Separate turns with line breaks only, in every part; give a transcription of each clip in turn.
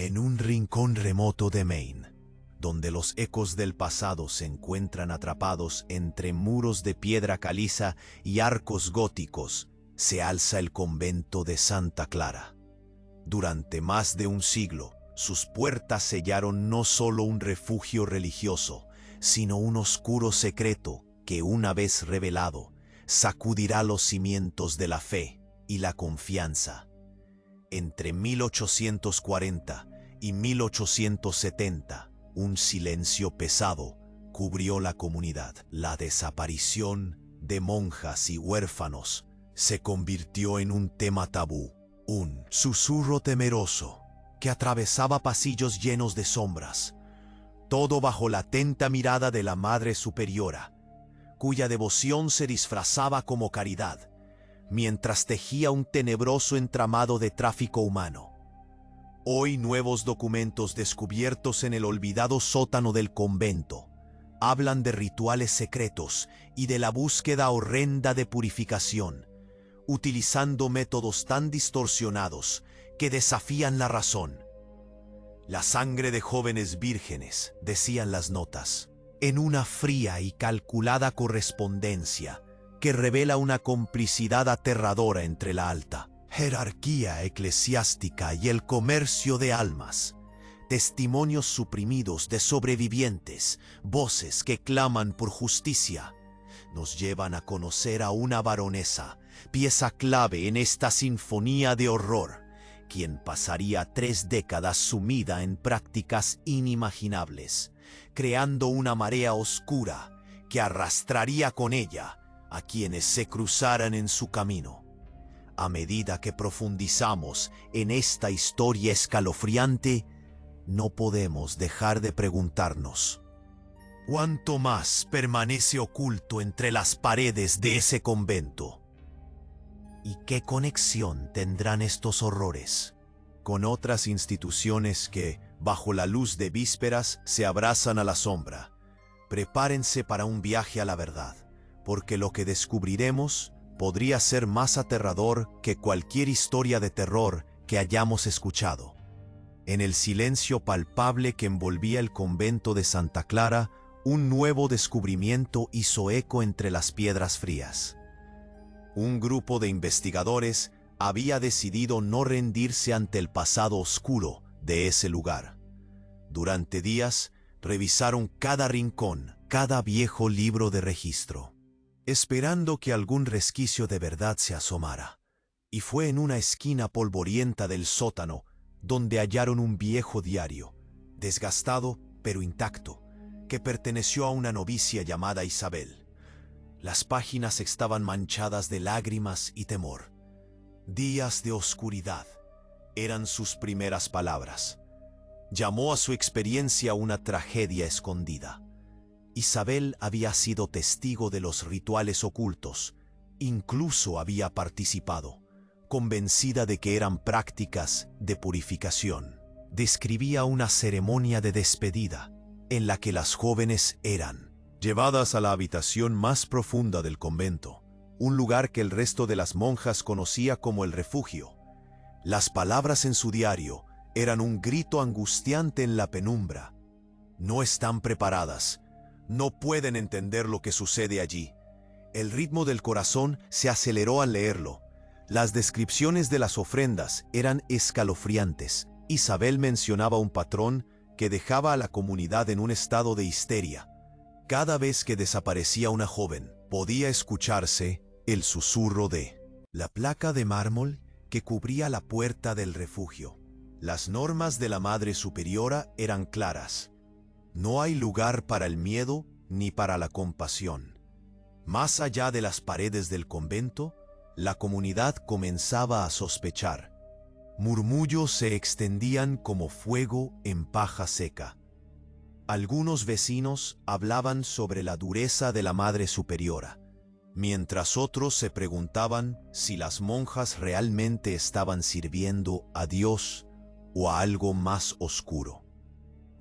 En un rincón remoto de Maine, donde los ecos del pasado se encuentran atrapados entre muros de piedra caliza y arcos góticos, se alza el convento de Santa Clara. Durante más de un siglo, sus puertas sellaron no solo un refugio religioso, sino un oscuro secreto que, una vez revelado, sacudirá los cimientos de la fe y la confianza. Entre 1840 y 1870, un silencio pesado cubrió la comunidad. La desaparición de monjas y huérfanos se convirtió en un tema tabú, un susurro temeroso que atravesaba pasillos llenos de sombras, todo bajo la atenta mirada de la Madre Superiora, cuya devoción se disfrazaba como caridad, mientras tejía un tenebroso entramado de tráfico humano. Hoy nuevos documentos descubiertos en el olvidado sótano del convento hablan de rituales secretos y de la búsqueda horrenda de purificación, utilizando métodos tan distorsionados que desafían la razón. La sangre de jóvenes vírgenes, decían las notas, en una fría y calculada correspondencia que revela una complicidad aterradora entre la alta jerarquía eclesiástica y el comercio de almas. Testimonios suprimidos de sobrevivientes, voces que claman por justicia, nos llevan a conocer a una baronesa, pieza clave en esta sinfonía de horror, quien pasaría 3 décadas sumida en prácticas inimaginables, creando una marea oscura que arrastraría con ella a quienes se cruzaran en su camino. A medida que profundizamos en esta historia escalofriante, no podemos dejar de preguntarnos: ¿cuánto más permanece oculto entre las paredes de ese convento? ¿Y qué conexión tendrán estos horrores con otras instituciones que, bajo la luz de vísperas, se abrazan a la sombra? Prepárense para un viaje a la verdad, porque lo que descubriremos podría ser más aterrador que cualquier historia de terror que hayamos escuchado. En el silencio palpable que envolvía el convento de Santa Clara, un nuevo descubrimiento hizo eco entre las piedras frías. Un grupo de investigadores había decidido no rendirse ante el pasado oscuro de ese lugar. Durante días, revisaron cada rincón, cada viejo libro de registro, esperando que algún resquicio de verdad se asomara. Y fue en una esquina polvorienta del sótano donde hallaron un viejo diario, desgastado pero intacto, que perteneció a una novicia llamada Isabel. Las páginas estaban manchadas de lágrimas y temor. Días de oscuridad eran sus primeras palabras. Llamó a su experiencia una tragedia escondida. Isabel había sido testigo de los rituales ocultos, incluso había participado, convencida de que eran prácticas de purificación. Describía una ceremonia de despedida en la que las jóvenes eran llevadas a la habitación más profunda del convento, un lugar que el resto de las monjas conocía como el refugio. Las palabras en su diario eran un grito angustiante en la penumbra. No están preparadas. No pueden entender lo que sucede allí. El ritmo del corazón se aceleró al leerlo. Las descripciones de las ofrendas eran escalofriantes. Isabel mencionaba un patrón que dejaba a la comunidad en un estado de histeria. Cada vez que desaparecía una joven, podía escucharse el susurro de la placa de mármol que cubría la puerta del refugio. Las normas de la Madre Superiora eran claras. No hay lugar para el miedo ni para la compasión. Más allá de las paredes del convento, la comunidad comenzaba a sospechar. Murmullos se extendían como fuego en paja seca. Algunos vecinos hablaban sobre la dureza de la Madre Superiora, mientras otros se preguntaban si las monjas realmente estaban sirviendo a Dios o a algo más oscuro.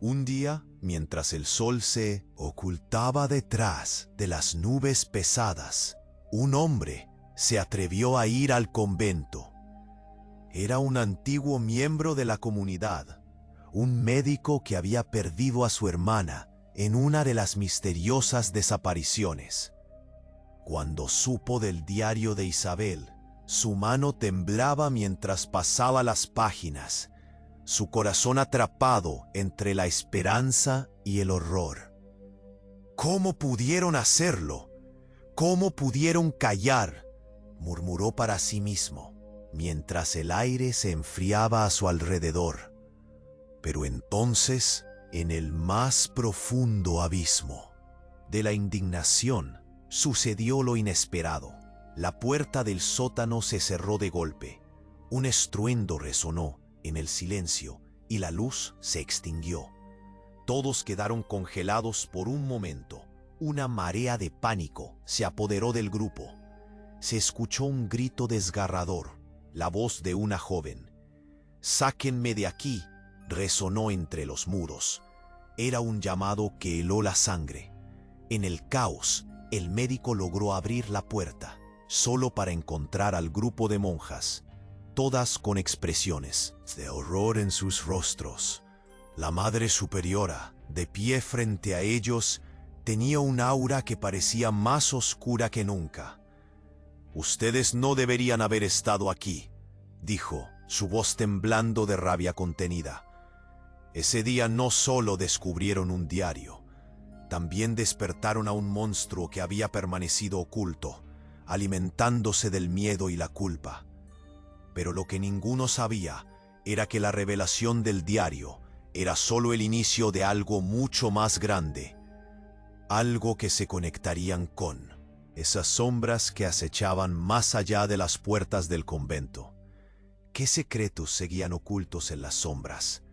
Un día, mientras el sol se ocultaba detrás de las nubes pesadas, un hombre se atrevió a ir al convento. Era un antiguo miembro de la comunidad, un médico que había perdido a su hermana en una de las misteriosas desapariciones. Cuando supo del diario de Isabel, su mano temblaba mientras pasaba las páginas, su corazón atrapado entre la esperanza y el horror. ¿Cómo pudieron hacerlo? ¿Cómo pudieron callar?, murmuró para sí mismo, mientras el aire se enfriaba a su alrededor. Pero entonces, en el más profundo abismo de la indignación, sucedió lo inesperado. La puerta del sótano se cerró de golpe. Un estruendo resonó en el silencio y la luz se extinguió. Todos quedaron congelados por un momento. Una marea de pánico se apoderó del grupo. Se escuchó un grito desgarrador, la voz de una joven. «¡Sáquenme de aquí!», resonó entre los muros. Era un llamado que heló la sangre. En el caos, el médico logró abrir la puerta, solo para encontrar al grupo de monjas, todas con expresiones de horror en sus rostros. La Madre Superiora, de pie frente a ellos, tenía un aura que parecía más oscura que nunca. «Ustedes no deberían haber estado aquí», dijo, su voz temblando de rabia contenida. «Ese día no solo descubrieron un diario, también despertaron a un monstruo que había permanecido oculto, alimentándose del miedo y la culpa. Pero lo que ninguno sabía era que la revelación del diario era solo el inicio de algo mucho más grande, algo que se conectarían con esas sombras que acechaban más allá de las puertas del convento. ¿Qué secretos seguían ocultos en las sombras?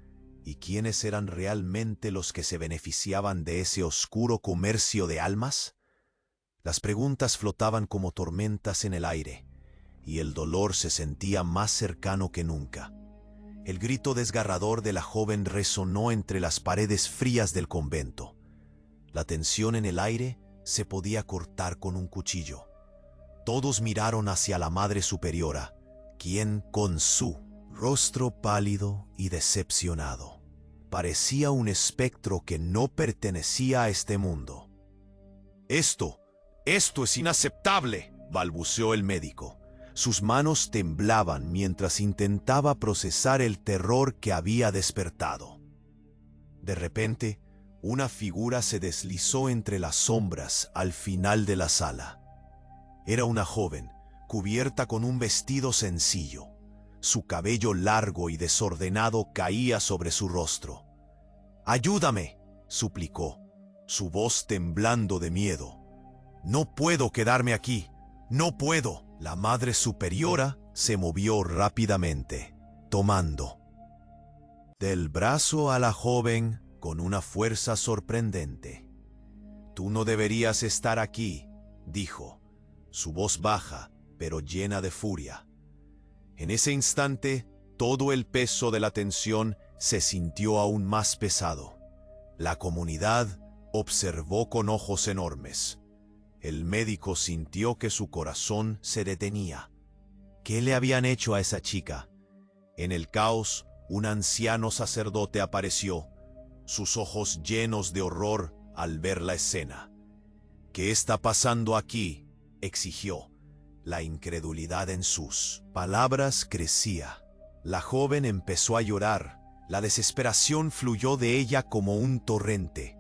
¿Y quiénes eran realmente los que se beneficiaban de ese oscuro comercio de almas? Las preguntas flotaban como tormentas en el aire, y el dolor se sentía más cercano que nunca. El grito desgarrador de la joven resonó entre las paredes frías del convento. La tensión en el aire se podía cortar con un cuchillo. Todos miraron hacia la Madre Superiora, quien, con su rostro pálido y decepcionado, parecía un espectro que no pertenecía a este mundo. Esto es inaceptable», balbuceó el médico. Sus manos temblaban mientras intentaba procesar el terror que había despertado. De repente, una figura se deslizó entre las sombras al final de la sala. Era una joven, cubierta con un vestido sencillo. Su cabello largo y desordenado caía sobre su rostro. «¡Ayúdame!», suplicó, su voz temblando de miedo. «No puedo quedarme aquí, no puedo». La Madre Superiora se movió rápidamente, tomando del brazo a la joven con una fuerza sorprendente. «Tú no deberías estar aquí», dijo, su voz baja, pero llena de furia. En ese instante, todo el peso de la tensión se sintió aún más pesado. La comunidad observó con ojos enormes. El médico sintió que su corazón se detenía. ¿Qué le habían hecho a esa chica? En el caos, un anciano sacerdote apareció, sus ojos llenos de horror al ver la escena. «¿Qué está pasando aquí?», exigió. La incredulidad en sus palabras crecía. La joven empezó a llorar. La desesperación fluyó de ella como un torrente.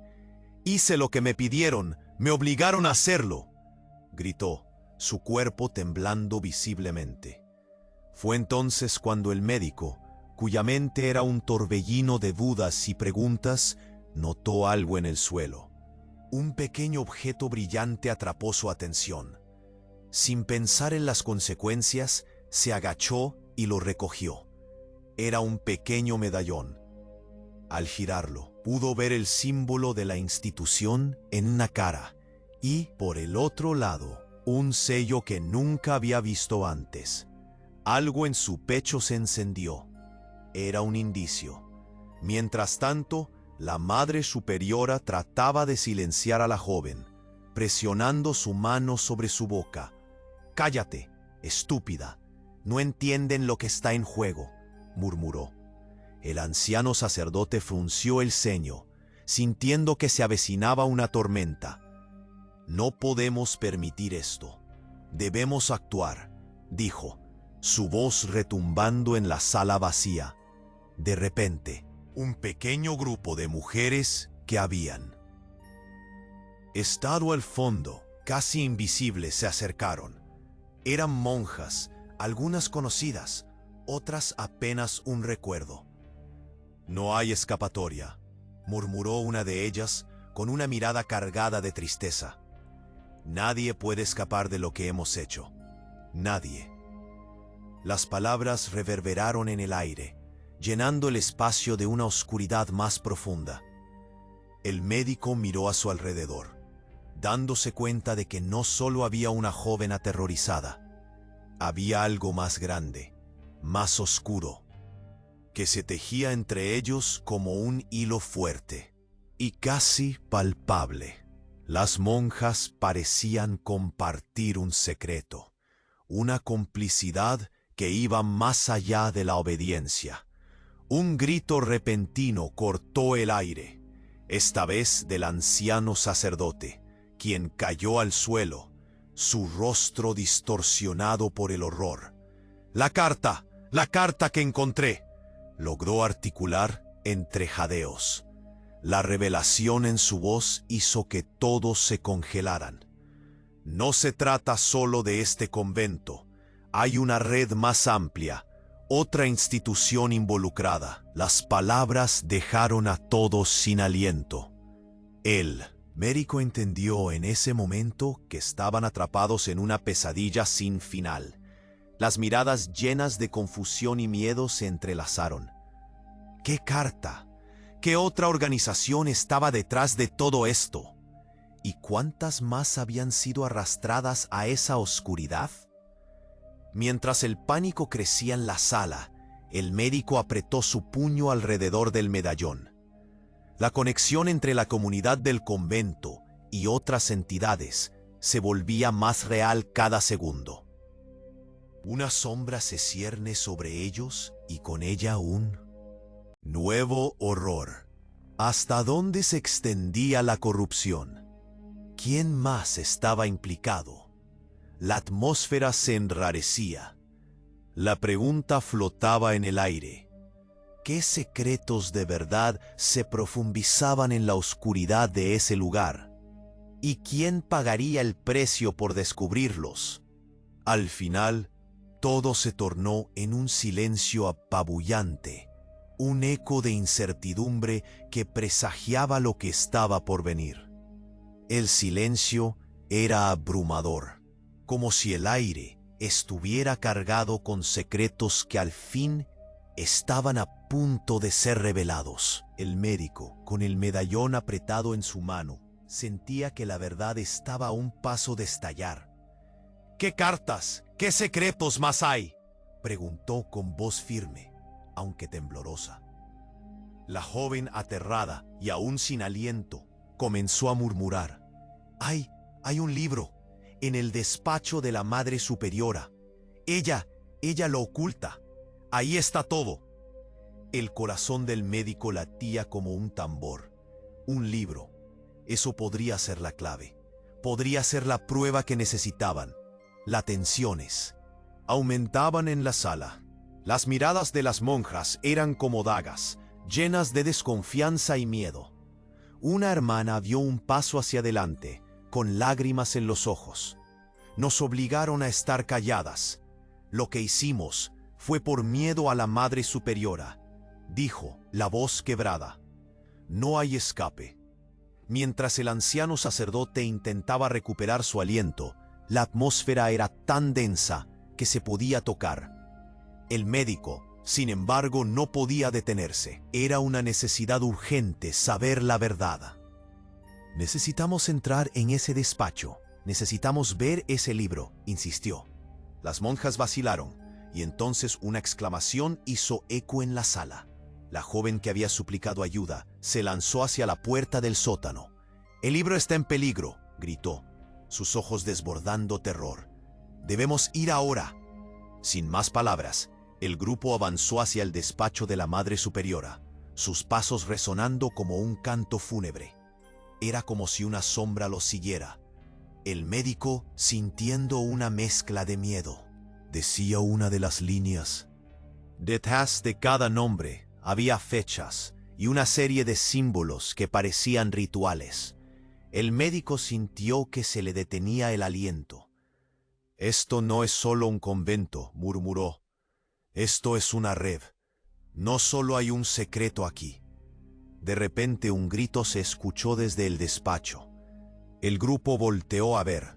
«Hice lo que me pidieron, me obligaron a hacerlo», gritó, su cuerpo temblando visiblemente. Fue entonces cuando el médico, cuya mente era un torbellino de dudas y preguntas, notó algo en el suelo. Un pequeño objeto brillante atrapó su atención. Sin pensar en las consecuencias, se agachó y lo recogió. Era un pequeño medallón. Al girarlo, pudo ver el símbolo de la institución en una cara y, por el otro lado, un sello que nunca había visto antes. Algo en su pecho se encendió. Era un indicio. Mientras tanto, la Madre Superiora trataba de silenciar a la joven, presionando su mano sobre su boca. «Cállate, estúpida. No entienden lo que está en juego», murmuró. El anciano sacerdote frunció el ceño, sintiendo que se avecinaba una tormenta. No podemos permitir esto. Debemos actuar, dijo, su voz retumbando en la sala vacía. De repente, un pequeño grupo de mujeres que habían estado al fondo, casi invisibles, se acercaron. Eran monjas, algunas conocidas, otras apenas un recuerdo. «No hay escapatoria», murmuró una de ellas con una mirada cargada de tristeza. «Nadie puede escapar de lo que hemos hecho. Nadie». Las palabras reverberaron en el aire, llenando el espacio de una oscuridad más profunda. El médico miró a su alrededor, dándose cuenta de que no solo había una joven aterrorizada, había algo más grande, más oscuro, que se tejía entre ellos como un hilo fuerte y casi palpable. Las monjas parecían compartir un secreto, una complicidad que iba más allá de la obediencia. Un grito repentino cortó el aire, esta vez del anciano sacerdote, quien cayó al suelo, su rostro distorsionado por el horror. «La carta que encontré», logró articular entre jadeos. La revelación en su voz hizo que todos se congelaran. «No se trata solo de este convento. Hay una red más amplia, otra institución involucrada». Las palabras dejaron a todos sin aliento. El médico entendió en ese momento que estaban atrapados en una pesadilla sin final. Las miradas llenas de confusión y miedo se entrelazaron. ¿Qué carta? ¿Qué otra organización estaba detrás de todo esto? ¿Y cuántas más habían sido arrastradas a esa oscuridad? Mientras el pánico crecía en la sala, el médico apretó su puño alrededor del medallón. La conexión entre la comunidad del convento y otras entidades se volvía más real cada segundo. Una sombra se cierne sobre ellos y con ella un nuevo horror. ¿Hasta dónde se extendía la corrupción? ¿Quién más estaba implicado? La atmósfera se enrarecía. La pregunta flotaba en el aire. ¿Qué secretos de verdad se profundizaban en la oscuridad de ese lugar? ¿Y quién pagaría el precio por descubrirlos? Al final, todo se tornó en un silencio apabullante, un eco de incertidumbre que presagiaba lo que estaba por venir. El silencio era abrumador, como si el aire estuviera cargado con secretos que al fin estaban a punto de ser revelados. El médico, con el medallón apretado en su mano, sentía que la verdad estaba a un paso de estallar. «¿Qué cartas? ¿Qué secretos más hay?», preguntó con voz firme, aunque temblorosa. La joven, aterrada y aún sin aliento, comenzó a murmurar. Hay un libro en el despacho de la Madre Superiora. Ella lo oculta. Ahí está todo». El corazón del médico latía como un tambor. Un libro. Eso podría ser la clave. Podría ser la prueba que necesitaban. Las tensiones aumentaban en la sala. Las miradas de las monjas eran como dagas, llenas de desconfianza y miedo. Una hermana dio un paso hacia adelante, con lágrimas en los ojos. «Nos obligaron a estar calladas. Lo que hicimos fue por miedo a la Madre Superiora», dijo, la voz quebrada. «No hay escape». Mientras el anciano sacerdote intentaba recuperar su aliento, la atmósfera era tan densa que se podía tocar. El médico, sin embargo, no podía detenerse. Era una necesidad urgente saber la verdad. «Necesitamos entrar en ese despacho. Necesitamos ver ese libro», insistió. Las monjas vacilaron, y entonces una exclamación hizo eco en la sala. La joven que había suplicado ayuda se lanzó hacia la puerta del sótano. «El libro está en peligro», gritó, sus ojos desbordando terror. «Debemos ir ahora». Sin más palabras, El grupo avanzó hacia el despacho de la Madre Superiora, sus pasos resonando como un canto fúnebre. Era como si una sombra los siguiera. El médico, sintiendo una mezcla de miedo, decía una de las líneas. Detrás de cada nombre había fechas y una serie de símbolos que parecían rituales. El médico sintió que se le detenía el aliento. «Esto no es solo un convento», murmuró. «Esto es una red. No solo hay un secreto aquí». De repente un grito se escuchó desde el despacho. El grupo volteó a ver.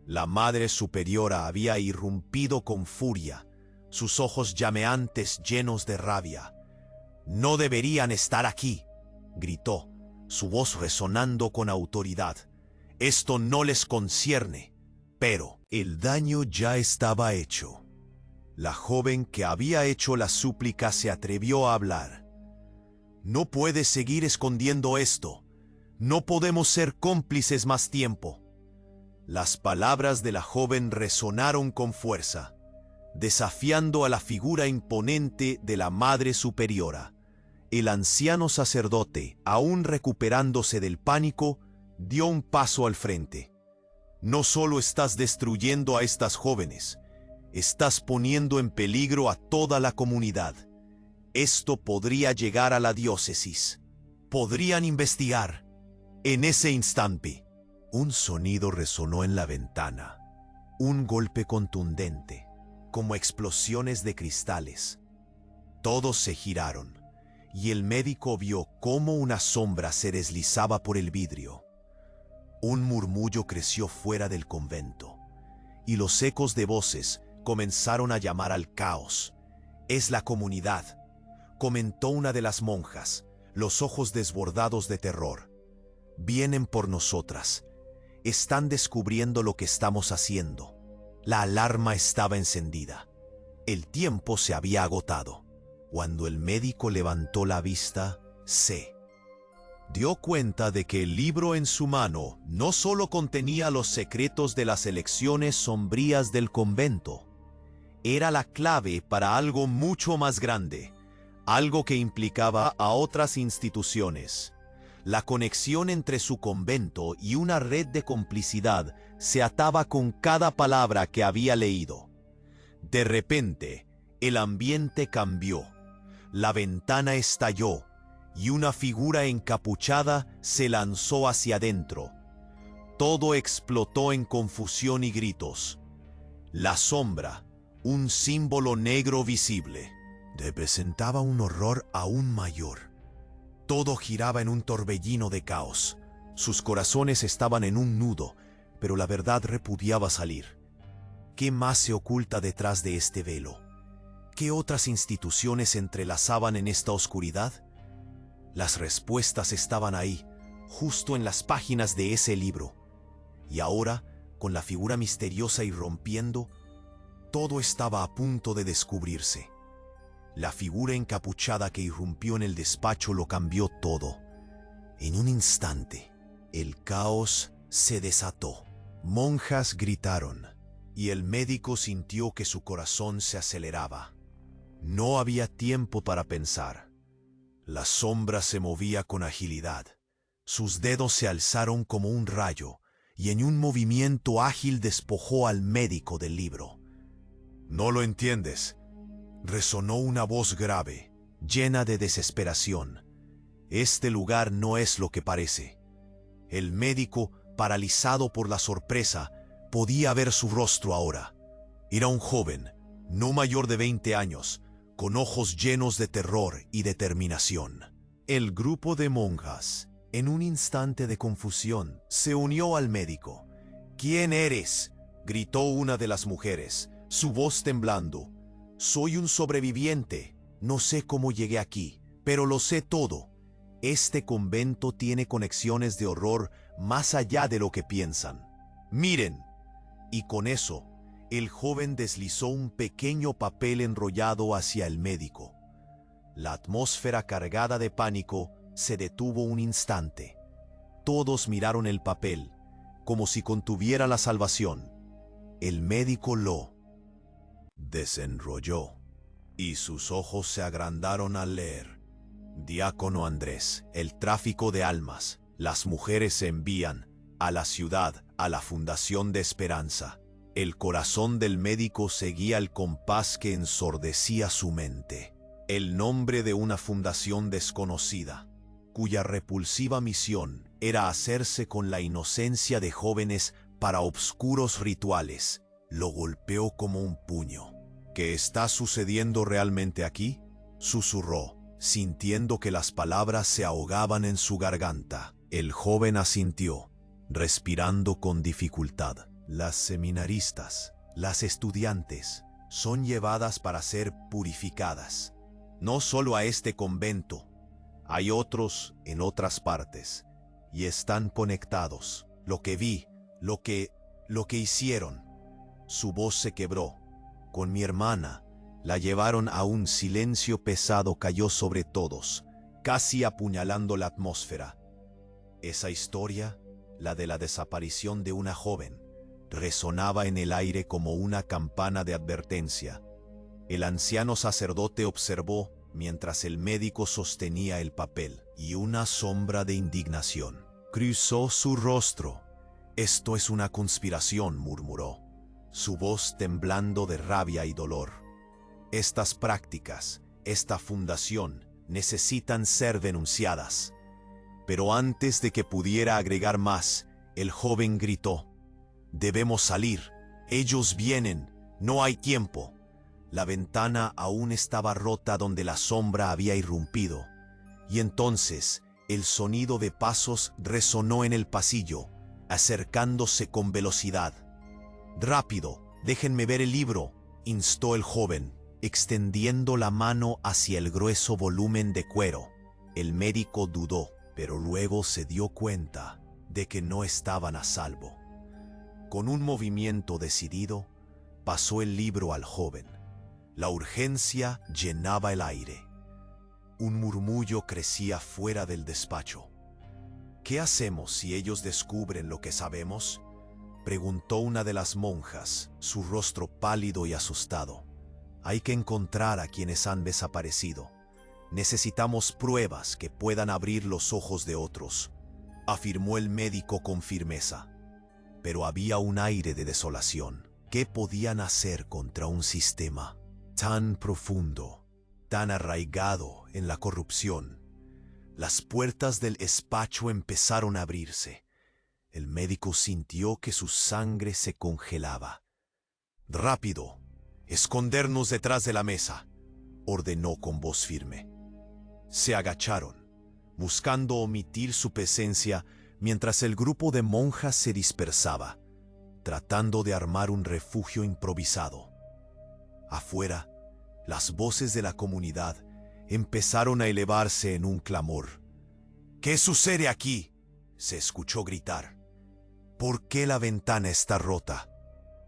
La Madre Superiora había irrumpido con furia, sus ojos llameantes llenos de rabia. «No deberían estar aquí», gritó, su voz resonando con autoridad. «Esto no les concierne». Pero el daño ya estaba hecho. La joven que había hecho la súplica se atrevió a hablar. «No puedes seguir escondiendo esto. No podemos ser cómplices más tiempo». Las palabras de la joven resonaron con fuerza, desafiando a la figura imponente de la Madre Superiora. El anciano sacerdote, aún recuperándose del pánico, dio un paso al frente. «No solo estás destruyendo a estas jóvenes, estás poniendo en peligro a toda la comunidad. Esto podría llegar a la diócesis. Podrían investigar». En ese instante, un sonido resonó en la ventana. Un golpe contundente, como explosiones de cristales. Todos se giraron, y el médico vio cómo una sombra se deslizaba por el vidrio. Un murmullo creció fuera del convento, y los ecos de voces comenzaron a llamar al caos. «Es la comunidad», comentó una de las monjas, los ojos desbordados de terror. «Vienen por nosotras. Están descubriendo lo que estamos haciendo». La alarma estaba encendida. El tiempo se había agotado. Cuando el médico levantó la vista, se dio cuenta de que el libro en su mano no solo contenía los secretos de las elecciones sombrías del convento, era la clave para algo mucho más grande, algo que implicaba a otras instituciones. La conexión entre su convento y una red de complicidad se ataba con cada palabra que había leído. De repente, el ambiente cambió. La ventana estalló y una figura encapuchada se lanzó hacia adentro. Todo explotó en confusión y gritos. La sombra, un símbolo negro visible, representaba un horror aún mayor. Todo giraba en un torbellino de caos. Sus corazones estaban en un nudo, pero la verdad repudiaba salir. ¿Qué más se oculta detrás de este velo? ¿Qué otras instituciones se entrelazaban en esta oscuridad? Las respuestas estaban ahí, justo en las páginas de ese libro. Y ahora, con la figura misteriosa irrumpiendo, todo estaba a punto de descubrirse. La figura encapuchada que irrumpió en el despacho lo cambió todo. En un instante, el caos se desató. Monjas gritaron, y el médico sintió que su corazón se aceleraba. No había tiempo para pensar. La sombra se movía con agilidad. Sus dedos se alzaron como un rayo, y en un movimiento ágil despojó al médico del libro. «No lo entiendes», resonó una voz grave, llena de desesperación. «Este lugar no es lo que parece». El médico, paralizado por la sorpresa, podía ver su rostro ahora. Era un joven, no mayor de 20 años, con ojos llenos de terror y determinación. El grupo de monjas, en un instante de confusión, se unió al médico. «¿Quién eres?», gritó una de las mujeres, su voz temblando. «Soy un sobreviviente. No sé cómo llegué aquí, pero lo sé todo. Este convento tiene conexiones de horror más allá de lo que piensan. Miren». Y con eso, el joven deslizó un pequeño papel enrollado hacia el médico. La atmósfera cargada de pánico se detuvo un instante. Todos miraron el papel, como si contuviera la salvación. El médico lo desenrolló. y sus ojos se agrandaron al leer. Diácono Andrés, el tráfico de almas, las mujeres se envían a la ciudad, a la Fundación de Esperanza. El corazón del médico seguía el compás que ensordecía su mente. El nombre de una fundación desconocida, cuya repulsiva misión era hacerse con la inocencia de jóvenes para obscuros rituales, lo golpeó como un puño. ¿Qué está sucediendo realmente aquí?, susurró, sintiendo que las palabras se ahogaban en su garganta. El joven asintió, respirando con dificultad. Las seminaristas, las estudiantes, son llevadas para ser purificadas. No solo a este convento, hay otros en otras partes, y están conectados. Lo que vi, lo que hicieron. Su voz se quebró. Con mi hermana, la llevaron a un silencio pesado cayó sobre todos, casi apuñalando la atmósfera. Esa historia, la de la desaparición de una joven, resonaba en el aire como una campana de advertencia. El anciano sacerdote observó mientras el médico sostenía el papel, y una sombra de indignación cruzó su rostro. «Esto es una conspiración», murmuró, su voz temblando de rabia y dolor. «Estas prácticas, esta fundación, necesitan ser denunciadas». Pero antes de que pudiera agregar más, el joven gritó: «Debemos salir. Ellos vienen. No hay tiempo». La ventana aún estaba rota donde la sombra había irrumpido, y entonces el sonido de pasos resonó en el pasillo, acercándose con velocidad. «Rápido, déjenme ver el libro», instó el joven, extendiendo la mano hacia el grueso volumen de cuero. El médico dudó, pero luego se dio cuenta de que no estaban a salvo. Con un movimiento decidido, pasó el libro al joven. La urgencia llenaba el aire. Un murmullo crecía fuera del despacho. «¿Qué hacemos si ellos descubren lo que sabemos?», preguntó una de las monjas, su rostro pálido y asustado. «Hay que encontrar a quienes han desaparecido. Necesitamos pruebas que puedan abrir los ojos de otros», afirmó el médico con firmeza. Pero había un aire de desolación. ¿Qué podían hacer contra un sistema tan profundo, tan arraigado en la corrupción? Las puertas del despacho empezaron a abrirse. El médico sintió que su sangre se congelaba. «Rápido, escondernos detrás de la mesa», ordenó con voz firme. Se agacharon, buscando omitir su presencia mientras el grupo de monjas se dispersaba, tratando de armar un refugio improvisado. Afuera, las voces de la comunidad empezaron a elevarse en un clamor. «¿Qué sucede aquí?», se escuchó gritar. «¿Por qué la ventana está rota?».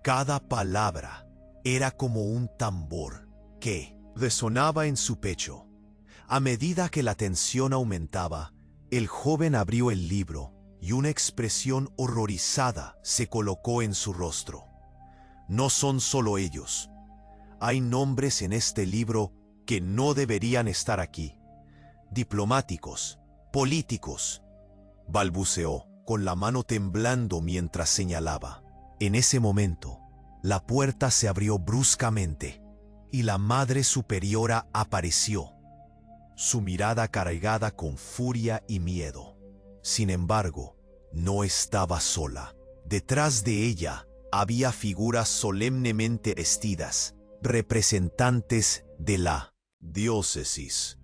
Cada palabra era como un tambor que resonaba en su pecho. A medida que la tensión aumentaba, el joven abrió el libro y una expresión horrorizada se colocó en su rostro. «No son solo ellos. Hay nombres en este libro que no deberían estar aquí. Diplomáticos, políticos», balbuceó, con la mano temblando mientras señalaba. En ese momento, la puerta se abrió bruscamente y la Madre Superiora apareció, su mirada cargada con furia y miedo. Sin embargo, no estaba sola. Detrás de ella había figuras solemnemente vestidas, representantes de la diócesis.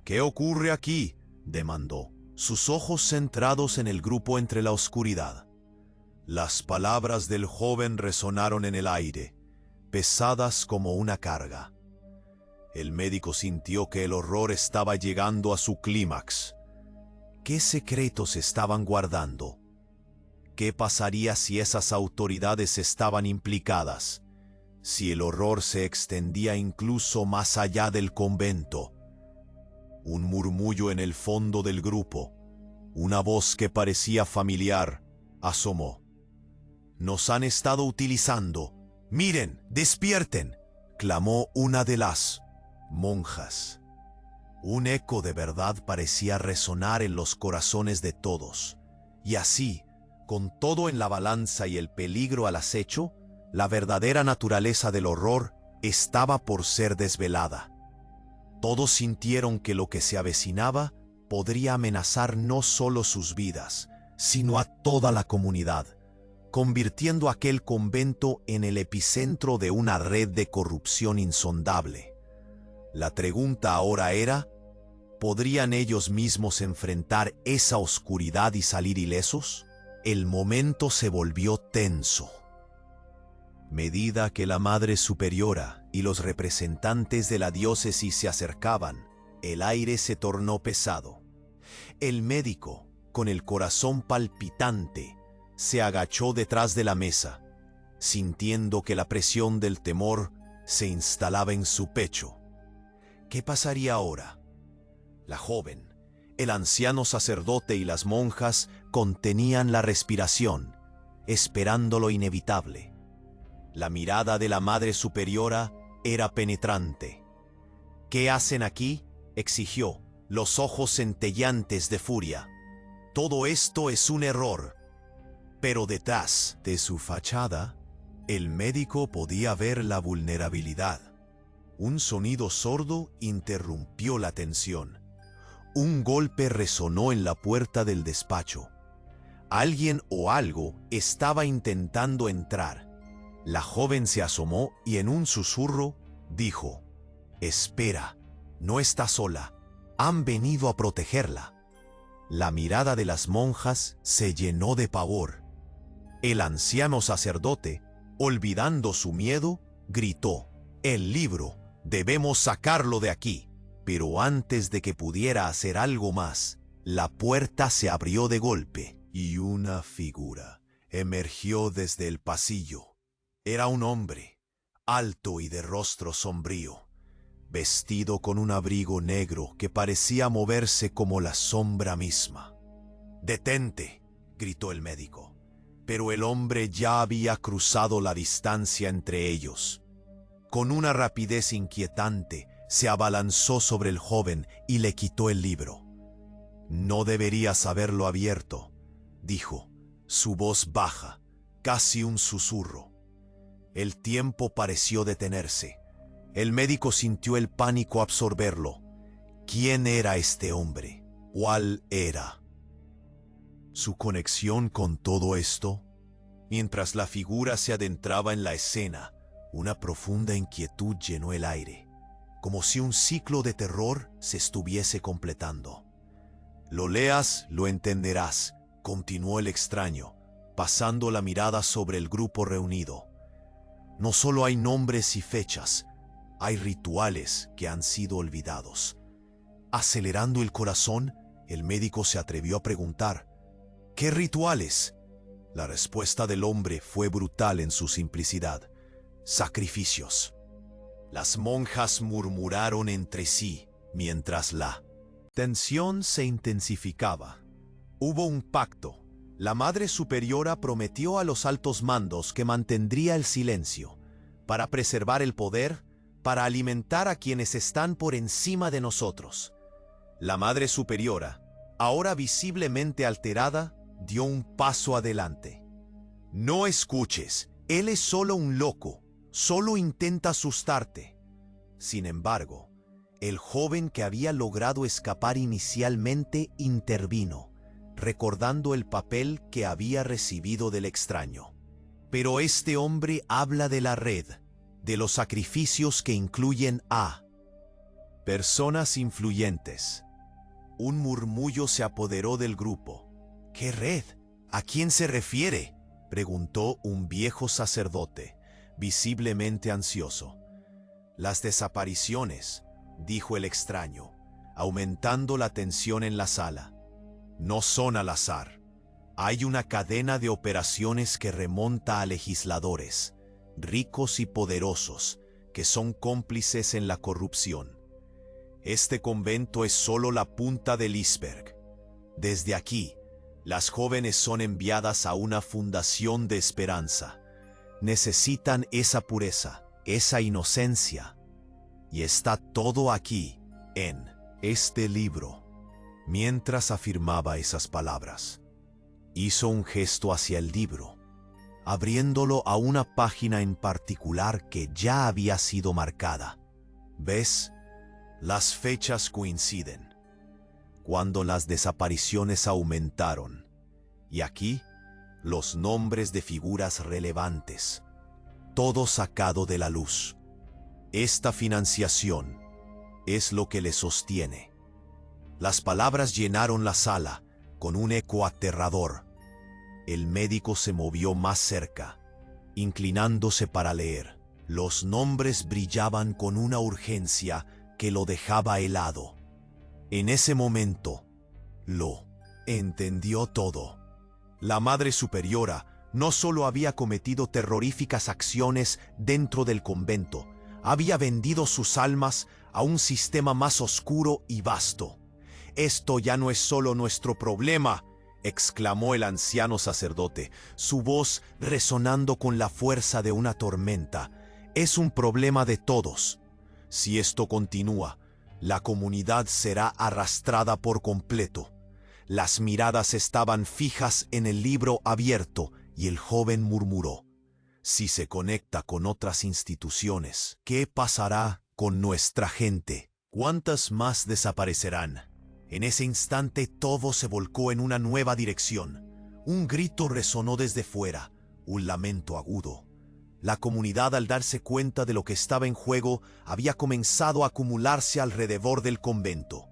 «¿Qué ocurre aquí?», demandó, sus ojos centrados en el grupo entre la oscuridad. Las palabras del joven resonaron en el aire, pesadas como una carga. El médico sintió que el horror estaba llegando a su clímax. ¿Qué secretos estaban guardando? ¿Qué pasaría si esas autoridades estaban implicadas? Si el horror se extendía incluso más allá del convento. Un murmullo en el fondo del grupo, una voz que parecía familiar, asomó. «Nos han estado utilizando. Miren, despierten», clamó una de las monjas. Un eco de verdad parecía resonar en los corazones de todos, y así, con todo en la balanza y el peligro al acecho, la verdadera naturaleza del horror estaba por ser desvelada. Todos sintieron que lo que se avecinaba podría amenazar no solo sus vidas, sino a toda la comunidad, convirtiendo aquel convento en el epicentro de una red de corrupción insondable. La pregunta ahora era, ¿podrían ellos mismos enfrentar esa oscuridad y salir ilesos? El momento se volvió tenso. Medida que la Madre Superiora y los representantes de la diócesis se acercaban, el aire se tornó pesado. El médico, con el corazón palpitante, se agachó detrás de la mesa, sintiendo que la presión del temor se instalaba en su pecho. ¿Qué pasaría ahora? La joven, el anciano sacerdote y las monjas contenían la respiración, esperando lo inevitable. La mirada de la Madre Superiora era penetrante. ¿Qué hacen aquí?, exigió, los ojos centelleantes de furia. Todo esto es un error. Pero detrás de su fachada, el médico podía ver la vulnerabilidad. Un sonido sordo interrumpió la tensión. Un golpe resonó en la puerta del despacho. Alguien o algo estaba intentando entrar. La joven se asomó y en un susurro dijo: «Espera, no está sola. Han venido a protegerla». La mirada de las monjas se llenó de pavor. El anciano sacerdote, olvidando su miedo, gritó: «El libro, debemos sacarlo de aquí». Pero antes de que pudiera hacer algo más, la puerta se abrió de golpe y una figura emergió desde el pasillo. Era un hombre, alto y de rostro sombrío, vestido con un abrigo negro que parecía moverse como la sombra misma. «Detente», gritó el médico, pero el hombre ya había cruzado la distancia entre ellos. Con una rapidez inquietante, se abalanzó sobre el joven y le quitó el libro. «No deberías haberlo abierto», dijo, su voz baja, casi un susurro. El tiempo pareció detenerse. El médico sintió el pánico absorberlo. ¿Quién era este hombre? ¿Cuál era su conexión con todo esto? Mientras la figura se adentraba en la escena, una profunda inquietud llenó el aire, como si un ciclo de terror se estuviese completando. «Lo leas, lo entenderás», continuó el extraño, pasando la mirada sobre el grupo reunido. «No solo hay nombres y fechas, hay rituales que han sido olvidados». Acelerando el corazón, el médico se atrevió a preguntar: «¿Qué rituales?». La respuesta del hombre fue brutal en su simplicidad: «Sacrificios». Las monjas murmuraron entre sí, mientras la tensión se intensificaba. Hubo un pacto. La Madre Superiora prometió a los altos mandos que mantendría el silencio, para preservar el poder, para alimentar a quienes están por encima de nosotros. La Madre Superiora, ahora visiblemente alterada, dio un paso adelante. «No escuches, él es solo un loco. Solo intenta asustarte». Sin embargo, el joven que había logrado escapar inicialmente intervino, recordando el papel que había recibido del extraño. «Pero este hombre habla de la red, de los sacrificios que incluyen a personas influyentes». Un murmullo se apoderó del grupo. «¿Qué red? ¿A quién se refiere?», preguntó un viejo sacerdote, visiblemente ansioso. «Las desapariciones», dijo el extraño, aumentando la tensión en la sala. «No son al azar. Hay una cadena de operaciones que remonta a legisladores, ricos y poderosos, que son cómplices en la corrupción. Este convento es solo la punta del iceberg. Desde aquí, las jóvenes son enviadas a una fundación de esperanza. Necesitan esa pureza, esa inocencia». Y está todo aquí, en este libro. Mientras afirmaba esas palabras, hizo un gesto hacia el libro, abriéndolo a una página en particular que ya había sido marcada. ¿Ves? Las fechas coinciden. Cuando las desapariciones aumentaron. Y aquí, los nombres de figuras relevantes. Todo sacado de la luz. Esta financiación es lo que le sostiene. Las palabras llenaron la sala con un eco aterrador. El médico se movió más cerca, inclinándose para leer. Los nombres brillaban con una urgencia que lo dejaba helado. En ese momento, lo entendió todo. La Madre Superiora no solo había cometido terroríficas acciones dentro del convento, había vendido sus almas a un sistema más oscuro y vasto. «Esto ya no es solo nuestro problema», exclamó el anciano sacerdote, su voz resonando con la fuerza de una tormenta. «Es un problema de todos. Si esto continúa, la comunidad será arrastrada por completo». Las miradas estaban fijas en el libro abierto y el joven murmuró: «Si se conecta con otras instituciones, ¿qué pasará con nuestra gente? ¿Cuántas más desaparecerán?». En ese instante todo se volcó en una nueva dirección. Un grito resonó desde fuera, un lamento agudo. La comunidad, al darse cuenta de lo que estaba en juego, había comenzado a acumularse alrededor del convento.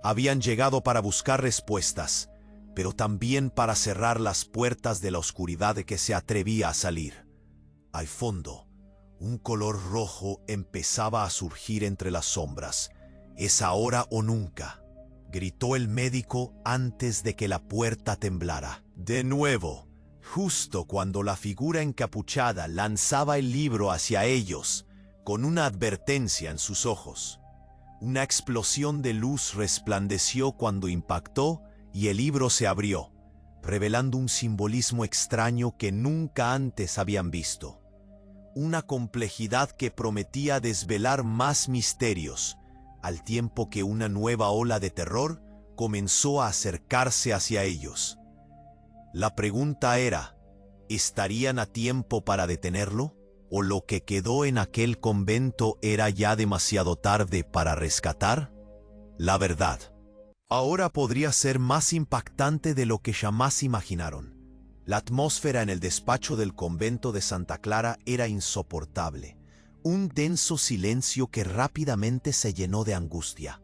Habían llegado para buscar respuestas, pero también para cerrar las puertas de la oscuridad que se atrevía a salir. Al fondo, un color rojo empezaba a surgir entre las sombras. «Es ahora o nunca», gritó el médico antes de que la puerta temblara. De nuevo, justo cuando la figura encapuchada lanzaba el libro hacia ellos, con una advertencia en sus ojos. Una explosión de luz resplandeció cuando impactó y el libro se abrió, revelando un simbolismo extraño que nunca antes habían visto. Una complejidad que prometía desvelar más misterios, al tiempo que una nueva ola de terror comenzó a acercarse hacia ellos. La pregunta era, ¿estarían a tiempo para detenerlo? ¿O lo que quedó en aquel convento era ya demasiado tarde para rescatar? La verdad, ahora podría ser más impactante de lo que jamás imaginaron. La atmósfera en el despacho del convento de Santa Clara era insoportable. Un denso silencio que rápidamente se llenó de angustia.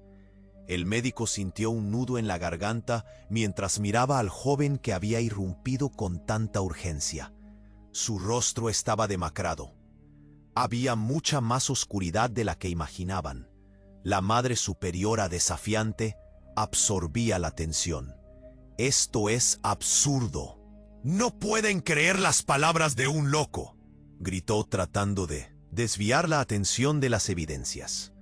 El médico sintió un nudo en la garganta mientras miraba al joven que había irrumpido con tanta urgencia. Su rostro estaba demacrado. Había mucha más oscuridad de la que imaginaban. La Madre Superiora desafiante absorbía la atención. «Esto es absurdo». «No pueden creer las palabras de un loco», gritó tratando de desviar la atención de las evidencias.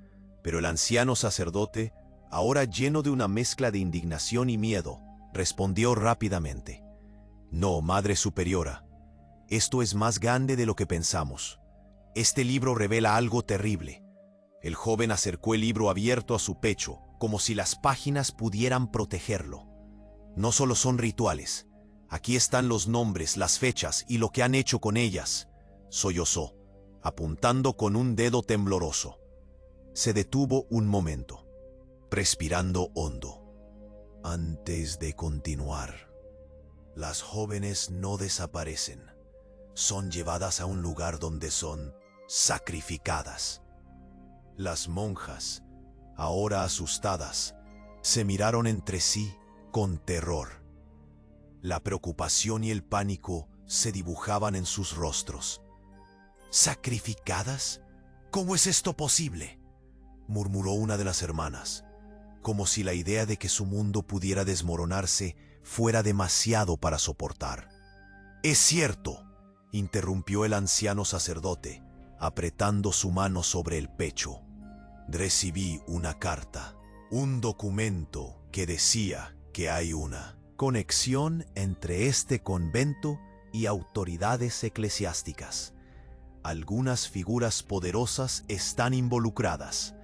Pero el anciano sacerdote, ahora lleno de una mezcla de indignación y miedo, respondió rápidamente: «No, Madre Superiora, esto es más grande de lo que pensamos. Este libro revela algo terrible». El joven acercó el libro abierto a su pecho, como si las páginas pudieran protegerlo. «No solo son rituales. Aquí están los nombres, las fechas y lo que han hecho con ellas», sollozó, apuntando con un dedo tembloroso. Se detuvo un momento, respirando hondo. «Antes de continuar, las jóvenes no desaparecen. Son llevadas a un lugar donde son sacrificadas». Las monjas, ahora asustadas, se miraron entre sí con terror. La preocupación y el pánico se dibujaban en sus rostros. «¿Sacrificadas? ¿Cómo es esto posible?», murmuró una de las hermanas, como si la idea de que su mundo pudiera desmoronarse fuera demasiado para soportar. «Es cierto», interrumpió el anciano sacerdote, apretando su mano sobre el pecho. «Recibí una carta, un documento que decía que hay una conexión entre este convento y autoridades eclesiásticas. Algunas figuras poderosas están involucradas.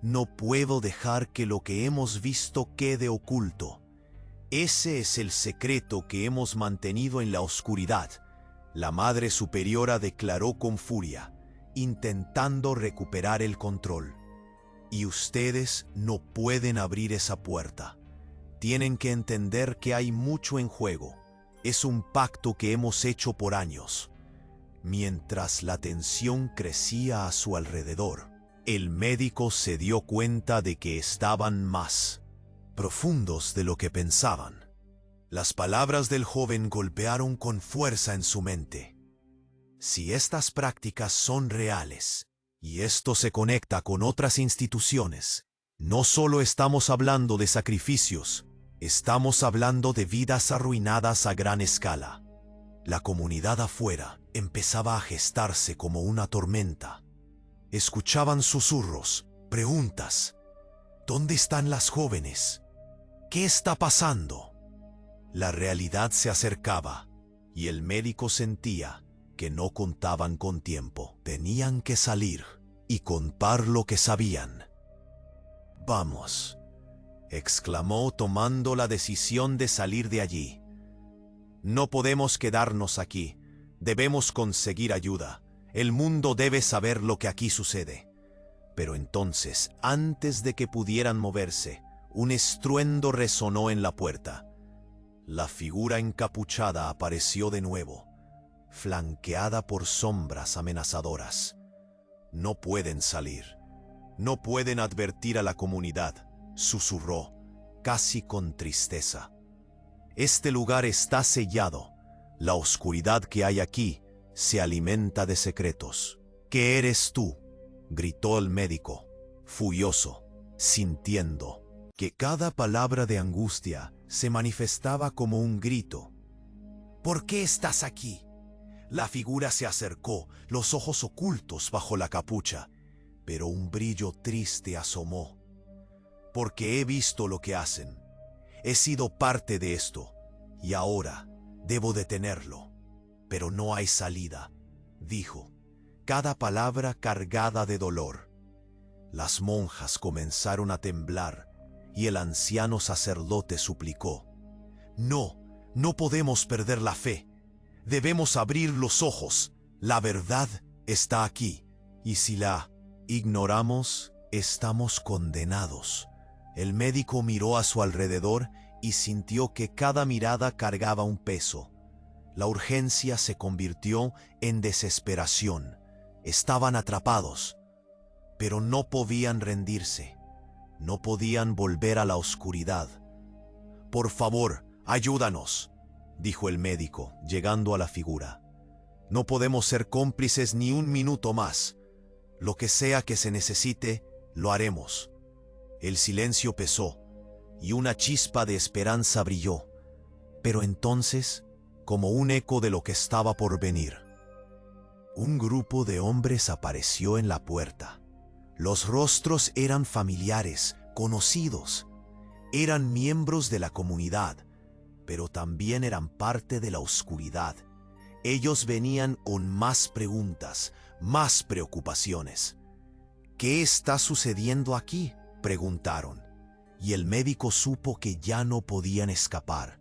No puedo dejar que lo que hemos visto quede oculto. Ese es el secreto que hemos mantenido en la oscuridad. La Madre Superiora declaró con furia, intentando recuperar el control. Y ustedes no pueden abrir esa puerta. Tienen que entender que hay mucho en juego. Es un pacto que hemos hecho por años. Mientras la tensión crecía a su alrededor, el médico se dio cuenta de que estaban más profundos de lo que pensaban. Las palabras del joven golpearon con fuerza en su mente. Si estas prácticas son reales, y esto se conecta con otras instituciones, no solo estamos hablando de sacrificios, estamos hablando de vidas arruinadas a gran escala. La comunidad afuera empezaba a gestarse como una tormenta. Escuchaban susurros, preguntas. ¿Dónde están las jóvenes? ¿Qué está pasando? La realidad se acercaba, y el médico sentía que no contaban con tiempo. Tenían que salir y contar lo que sabían. «Vamos», exclamó tomando la decisión de salir de allí. «No podemos quedarnos aquí. Debemos conseguir ayuda. El mundo debe saber lo que aquí sucede». Pero entonces, antes de que pudieran moverse, un estruendo resonó en la puerta. La figura encapuchada apareció de nuevo, flanqueada por sombras amenazadoras. «No pueden salir. No pueden advertir a la comunidad», susurró, casi con tristeza. «Este lugar está sellado. La oscuridad que hay aquí se alimenta de secretos». «¿Qué eres tú?», gritó el médico, furioso, sintiendo que cada palabra de angustia se manifestaba como un grito. «¿Por qué estás aquí?». La figura se acercó, los ojos ocultos bajo la capucha, pero un brillo triste asomó. «Porque he visto lo que hacen. He sido parte de esto, y ahora debo detenerlo. Pero no hay salida», dijo, cada palabra cargada de dolor. Las monjas comenzaron a temblar, y el anciano sacerdote suplicó: «No, no podemos perder la fe. Debemos abrir los ojos. La verdad está aquí, y si la ignoramos, estamos condenados». El médico miró a su alrededor y sintió que cada mirada cargaba un peso. La urgencia se convirtió en desesperación. Estaban atrapados, pero no podían rendirse. No podían volver a la oscuridad. «Por favor, ayúdanos», dijo el médico, llegando a la figura. «No podemos ser cómplices ni un minuto más. Lo que sea que se necesite, lo haremos». El silencio pesó, y una chispa de esperanza brilló. Pero entonces, como un eco de lo que estaba por venir, un grupo de hombres apareció en la puerta. Los rostros eran familiares, conocidos. Eran miembros de la comunidad, pero también eran parte de la oscuridad. Ellos venían con más preguntas, más preocupaciones. «¿Qué está sucediendo aquí?», preguntaron, y el médico supo que ya no podían escapar.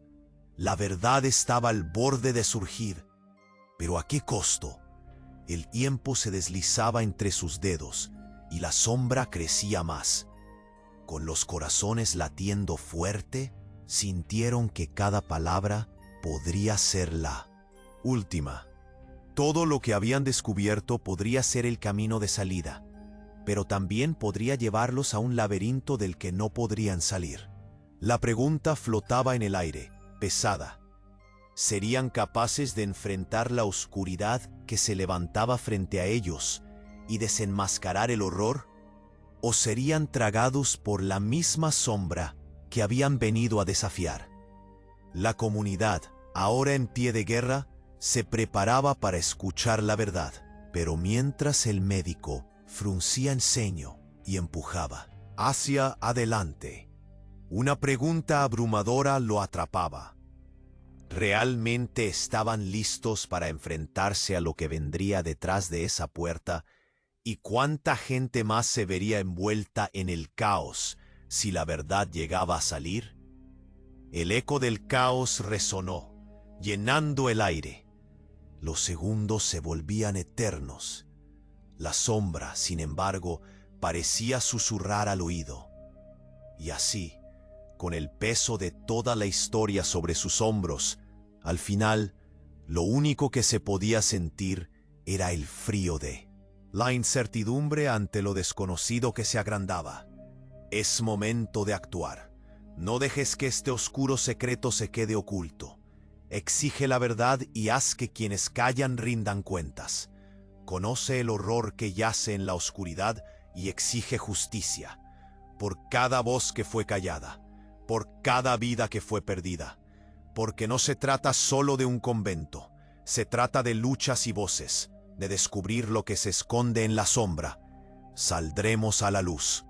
La verdad estaba al borde de surgir, pero ¿a qué costo? El tiempo se deslizaba entre sus dedos y la sombra crecía más. Con los corazones latiendo fuerte, sintieron que cada palabra podría ser la última. Todo lo que habían descubierto podría ser el camino de salida, pero también podría llevarlos a un laberinto del que no podrían salir. La pregunta flotaba en el aire, pesada. ¿Serían capaces de enfrentar la oscuridad que se levantaba frente a ellos y desenmascarar el horror? ¿O serían tragados por la misma sombra que habían venido a desafiar? La comunidad, ahora en pie de guerra, se preparaba para escuchar la verdad, pero mientras el médico fruncía el ceño y empujaba hacia adelante, una pregunta abrumadora lo atrapaba. ¿Realmente estaban listos para enfrentarse a lo que vendría detrás de esa puerta? ¿Y cuánta gente más se vería envuelta en el caos si la verdad llegaba a salir? El eco del caos resonó, llenando el aire. Los segundos se volvían eternos. La sombra, sin embargo, parecía susurrar al oído. Y así, con el peso de toda la historia sobre sus hombros, al final, lo único que se podía sentir era el frío de la incertidumbre ante lo desconocido que se agrandaba. Es momento de actuar. No dejes que este oscuro secreto se quede oculto. Exige la verdad y haz que quienes callan rindan cuentas. Conoce el horror que yace en la oscuridad y exige justicia. Por cada voz que fue callada, por cada vida que fue perdida. Porque no se trata solo de un convento, se trata de luchas y voces, de descubrir lo que se esconde en la sombra. Saldremos a la luz.